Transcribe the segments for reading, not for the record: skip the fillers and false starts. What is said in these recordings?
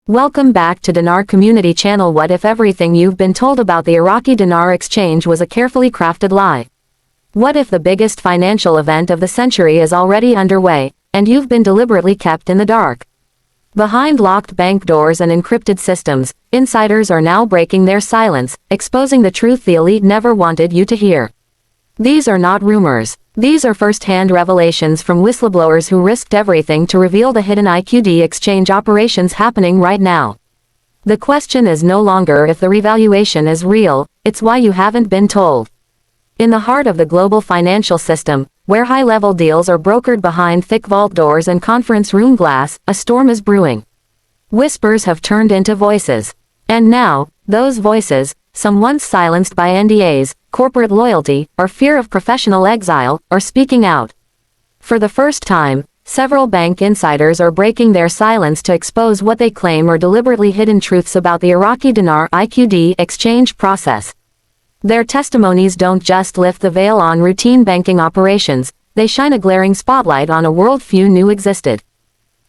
Welcome back to Dinar Community Channel. What if everything you've been told about the Iraqi Dinar exchange was a carefully crafted lie? What if the biggest financial event of the century is already underway, and you've been deliberately kept in the dark? Behind locked bank doors and encrypted systems, insiders are now breaking their silence, exposing the truth the elite never wanted you to hear. These are not rumors. These are first-hand revelations from whistleblowers who risked everything to reveal the hidden IQD exchange operations happening right now. The question is no longer if the revaluation is real, it's why you haven't been told. In the heart of the global financial system, where high-level deals are brokered behind thick vault doors and conference room glass, a storm is brewing. Whispers have turned into voices. And now, those voices, some once silenced by NDAs, corporate loyalty, or fear of professional exile, are speaking out. For the first time, several bank insiders are breaking their silence to expose what they claim are deliberately hidden truths about the Iraqi Dinar IQD exchange process. Their testimonies don't just lift the veil on routine banking operations, they shine a glaring spotlight on a world few knew existed.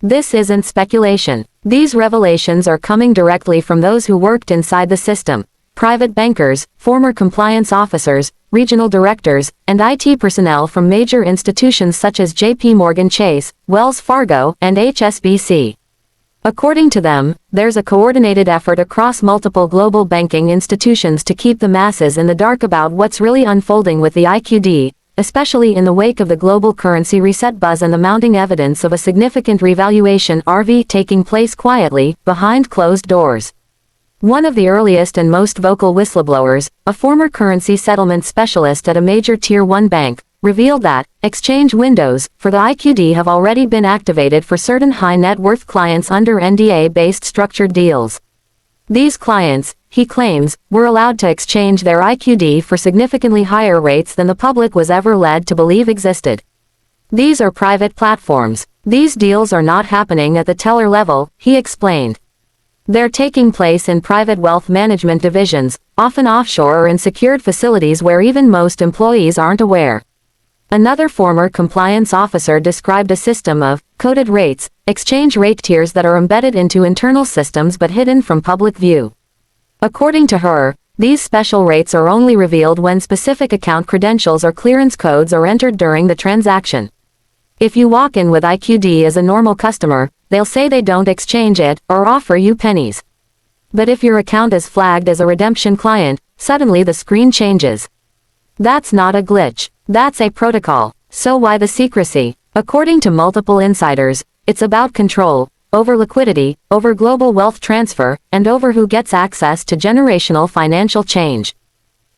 This isn't speculation. These revelations are coming directly from those who worked inside the system. Private bankers, former compliance officers, regional directors, and IT personnel from major institutions such as JPMorgan Chase, Wells Fargo, and HSBC. According to them, there's a coordinated effort across multiple global banking institutions to keep the masses in the dark about what's really unfolding with the IQD, especially in the wake of the global currency reset buzz and the mounting evidence of a significant revaluation RV taking place quietly, behind closed doors. One of the earliest and most vocal whistleblowers, a former currency settlement specialist at a major Tier 1 bank, revealed that exchange windows for the IQD have already been activated for certain high-net-worth clients under NDA-based structured deals. These clients, he claims, were allowed to exchange their IQD for significantly higher rates than the public was ever led to believe existed. These are private platforms. These deals are not happening at the teller level, he explained. They're taking place in private wealth management divisions, often offshore or in secured facilities where even most employees aren't aware. Another former compliance officer described a system of coded rates, exchange rate tiers that are embedded into internal systems but hidden from public view. According to her, these special rates are only revealed when specific account credentials or clearance codes are entered during the transaction. If you walk in with IQD as a normal customer, they'll say they don't exchange it, or offer you pennies. But if your account is flagged as a redemption client, suddenly the screen changes. That's not a glitch. That's a protocol. So why the secrecy? According to multiple insiders, it's about control, over liquidity, over global wealth transfer, and over who gets access to generational financial change.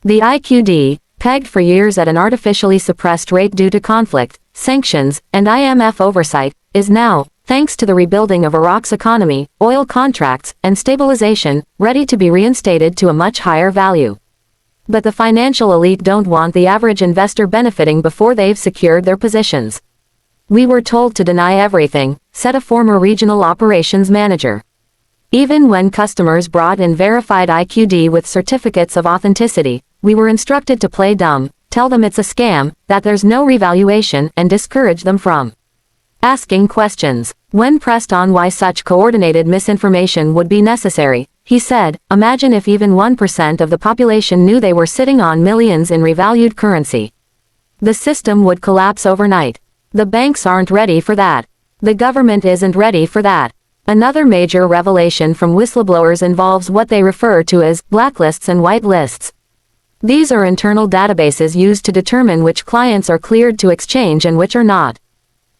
The IQD, pegged for years at an artificially suppressed rate due to conflict, sanctions, and IMF oversight, is now, thanks to the rebuilding of Iraq's economy, oil contracts, and stabilization, ready to be reinstated to a much higher value. But the financial elite don't want the average investor benefiting before they've secured their positions. We were told to deny everything, said a former regional operations manager. Even when customers brought in verified IQD with certificates of authenticity, we were instructed to play dumb, tell them it's a scam, that there's no revaluation, and discourage them from asking questions. When pressed on why such coordinated misinformation would be necessary, he said, imagine if even 1% of the population knew they were sitting on millions in revalued currency. The system would collapse overnight. The banks aren't ready for that. The government isn't ready for that. Another major revelation from whistleblowers involves what they refer to as blacklists and whitelists. These are internal databases used to determine which clients are cleared to exchange and which are not.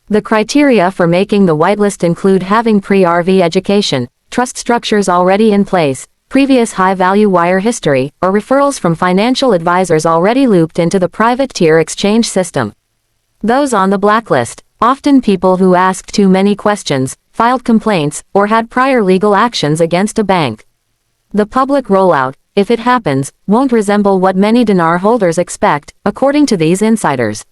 The criteria for making the whitelist include having pre-RV education, trust structures already in place, previous high-value wire history, or referrals from financial advisors already looped into the private tier exchange system. Those on the blacklist, often people who asked too many questions, filed complaints, or had prior legal actions against a bank. The public rollout, if it happens, won't resemble what many dinar holders expect, according to these insiders.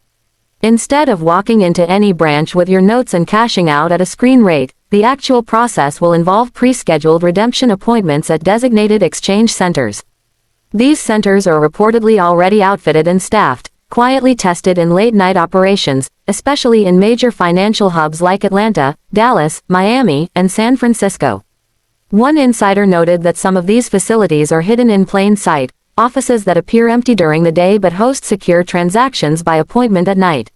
Instead of walking into any branch with your notes and cashing out at a screen rate, the actual process will involve pre-scheduled redemption appointments at designated exchange centers. These centers are reportedly already outfitted and staffed, quietly tested in late-night operations, especially in major financial hubs like Atlanta, Dallas, Miami, and San Francisco. One insider noted that some of these facilities are hidden in plain sight, offices that appear empty during the day but host secure transactions by appointment at night.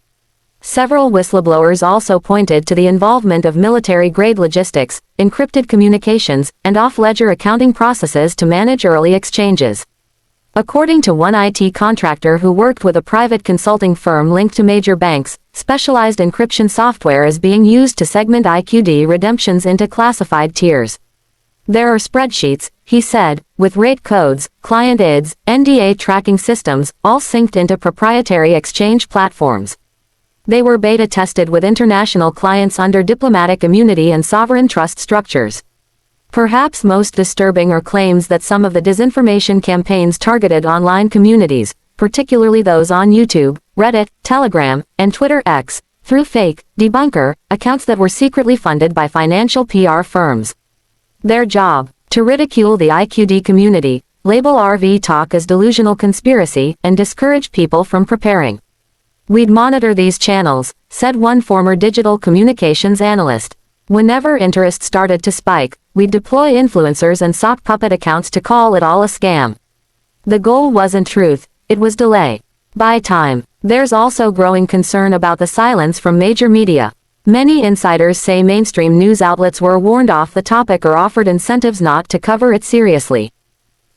Several whistleblowers also pointed to the involvement of military-grade logistics, encrypted communications, and off-ledger accounting processes to manage early exchanges. According to one IT contractor who worked with a private consulting firm linked to major banks, specialized encryption software is being used to segment IQD redemptions into classified tiers. There are spreadsheets, he said, with rate codes, client IDs, NDA tracking systems, all synced into proprietary exchange platforms. They were beta tested with international clients under diplomatic immunity and sovereign trust structures. Perhaps most disturbing are claims that some of the disinformation campaigns targeted online communities, particularly those on YouTube, Reddit, Telegram, and Twitter X, through fake, debunker, accounts that were secretly funded by financial PR firms. Their job, to ridicule the IQD community, label RV talk as delusional conspiracy, and discourage people from preparing. We'd monitor these channels, said one former digital communications analyst. Whenever interest started to spike, we'd deploy influencers and sock puppet accounts to call it all a scam. The goal wasn't truth, it was delay. Buy time. There's also growing concern about the silence from major media. Many insiders say mainstream news outlets were warned off the topic or offered incentives not to cover it seriously.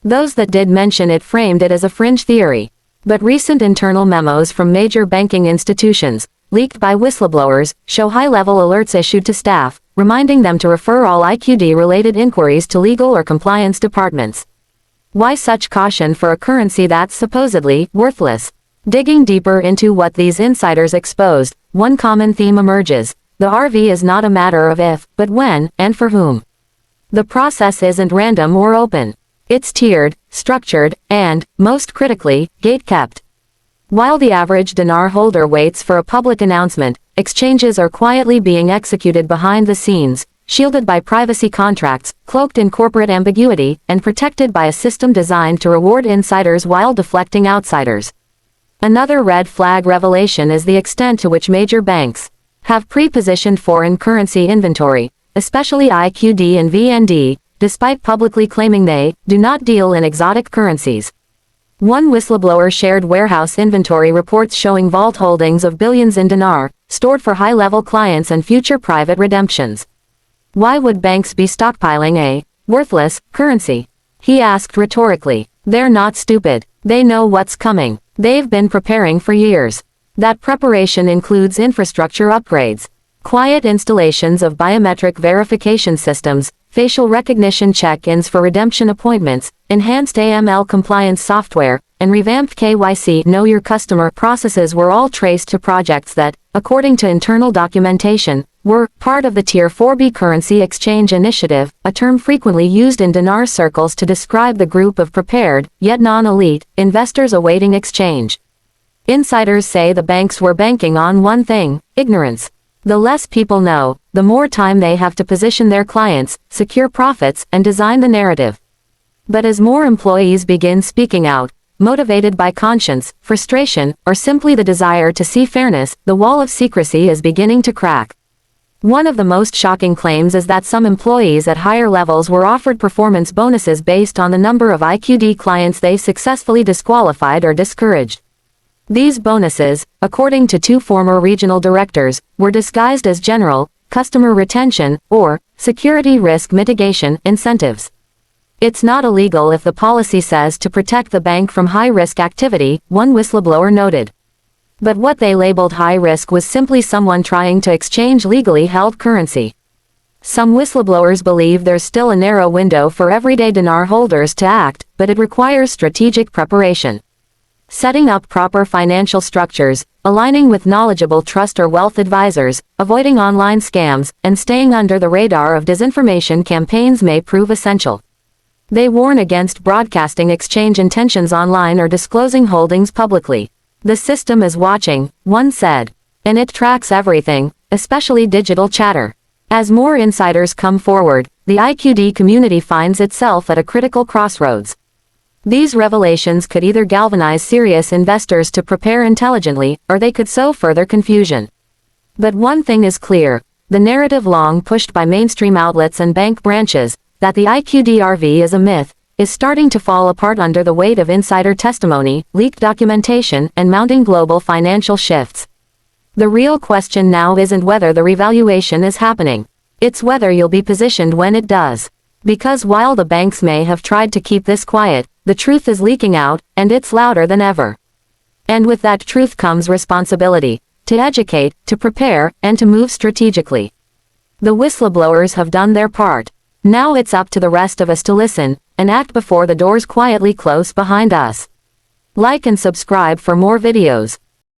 Those that did mention it framed it as a fringe theory. But recent internal memos from major banking institutions, leaked by whistleblowers, show high-level alerts issued to staff, reminding them to refer all IQD-related inquiries to legal or compliance departments. Why such caution for a currency that's supposedly worthless? Digging deeper into what these insiders exposed, one common theme emerges. The RV is not a matter of if, but when, and for whom. The process isn't random or open. It's tiered, structured, and, most critically, gate-kept. While the average dinar holder waits for a public announcement, exchanges are quietly being executed behind the scenes, shielded by privacy contracts, cloaked in corporate ambiguity, and protected by a system designed to reward insiders while deflecting outsiders. Another red flag revelation is the extent to which major banks have pre-positioned foreign currency inventory, especially IQD and VND, despite publicly claiming they do not deal in exotic currencies. One whistleblower shared warehouse inventory reports showing vault holdings of billions in dinar, stored for high-level clients and future private redemptions. Why would banks be stockpiling a worthless currency? He asked rhetorically. They're not stupid. They know what's coming. They've been preparing for years. That preparation includes infrastructure upgrades, quiet installations of biometric verification systems, facial recognition check-ins for redemption appointments, enhanced AML compliance software, and revamped KYC Know Your Customer processes were all traced to projects that, according to internal documentation, were part of the Tier 4B currency exchange initiative, a term frequently used in dinar circles to describe the group of prepared, yet non-elite, investors awaiting exchange. Insiders say the banks were banking on one thing: ignorance. The less people know, the more time they have to position their clients, secure profits, and design the narrative. But as more employees begin speaking out, motivated by conscience, frustration, or simply the desire to see fairness, the wall of secrecy is beginning to crack. One of the most shocking claims is that some employees at higher levels were offered performance bonuses based on the number of IQD clients they successfully disqualified or discouraged. These bonuses, according to two former regional directors, were disguised as general, customer retention, or security risk mitigation incentives. It's not illegal if the policy says to protect the bank from high-risk activity, one whistleblower noted. But what they labeled high risk was simply someone trying to exchange legally held currency. Some whistleblowers believe there's still a narrow window for everyday dinar holders to act, but it requires strategic preparation. Setting up proper financial structures, aligning with knowledgeable trust or wealth advisors, avoiding online scams, and staying under the radar of disinformation campaigns may prove essential. They warn against broadcasting exchange intentions online or disclosing holdings publicly. The system is watching, one said. And it tracks everything, especially digital chatter. As more insiders come forward, the IQD community finds itself at a critical crossroads. These revelations could either galvanize serious investors to prepare intelligently, or they could sow further confusion. But one thing is clear: the narrative long pushed by mainstream outlets and bank branches, that the IQD is a myth, is starting to fall apart under the weight of insider testimony, leaked documentation, and mounting global financial shifts. The real question now isn't whether the revaluation is happening. It's whether you'll be positioned when it does. Because while the banks may have tried to keep this quiet, the truth is leaking out, and it's louder than ever. And with that truth comes responsibility. To educate, to prepare, and to move strategically. The whistleblowers have done their part. Now it's up to the rest of us to listen, and act before the doors quietly close behind us. Like and subscribe for more videos.